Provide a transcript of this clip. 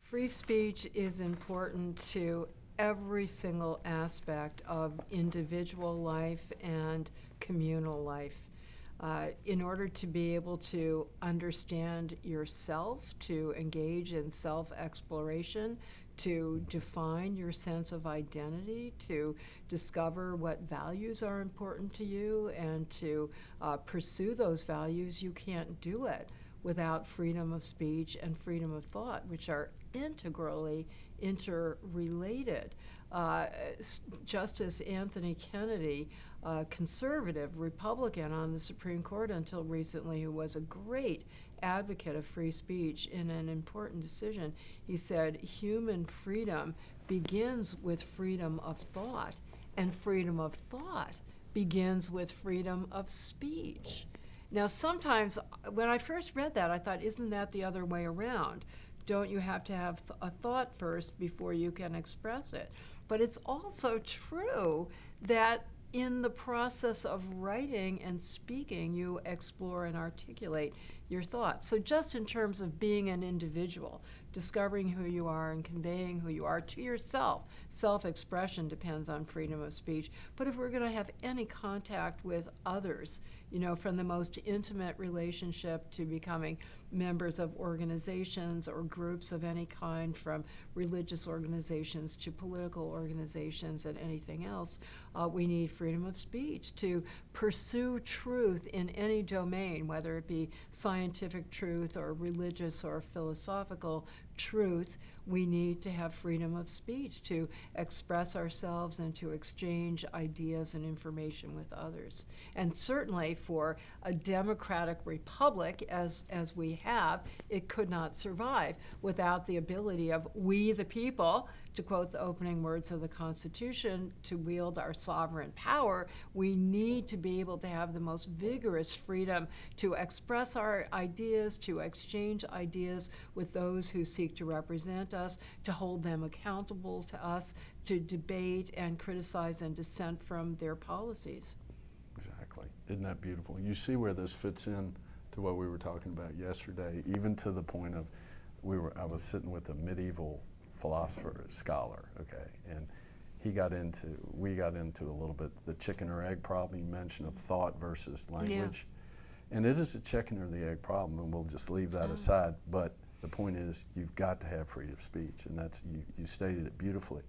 Free speech is important to every single aspect of individual life and communal life. In order to be able to understand yourself, to engage in self-exploration, to define your sense of identity, to discover what values are important to you, and to pursue those values, you can't do it without freedom of speech and freedom of thought, which are integrally interrelated. Justice Anthony Kennedy, conservative Republican on the Supreme Court until recently, who was a great advocate of free speech in an important decision, he said human freedom begins with freedom of thought, and freedom of thought begins with freedom of speech. Now, sometimes when I first read that, I thought, isn't that the other way around? Don't you have to have a thought first before you can express it? But it's also true that in the process of writing and speaking, you explore and articulate your thoughts. So just in terms of being an individual, discovering who you are and conveying who you are to yourself, self-expression depends on freedom of speech. But if we're going to have any contact with others, you know, from the most intimate relationship to becoming members of organizations or groups of any kind, from religious organizations to political organizations and anything else, we need freedom of speech to pursue truth in any domain, whether it be scientific truth or religious or philosophical truth. We need to have freedom of speech to express ourselves and to exchange ideas and information with others. And certainly for a democratic republic, as we have, it could not survive without the ability of we the people, to quote the opening words of the Constitution, to wield our sovereign power. We need to be able to have the most vigorous freedom to express our ideas, to exchange ideas with those who seek to represent us, to hold them accountable to us, to debate and criticize and dissent from their policies. Exactly. Isn't that beautiful? You see where this fits in to what we were talking about yesterday, even to the point of I was sitting with a medieval philosopher, scholar, okay, and we got into a little bit the chicken or egg problem. You mentioned of thought versus language. Yeah. And it is a chicken or the egg problem, and we'll just leave that aside. But the point is, you've got to have freedom of speech, and that's you stated it beautifully.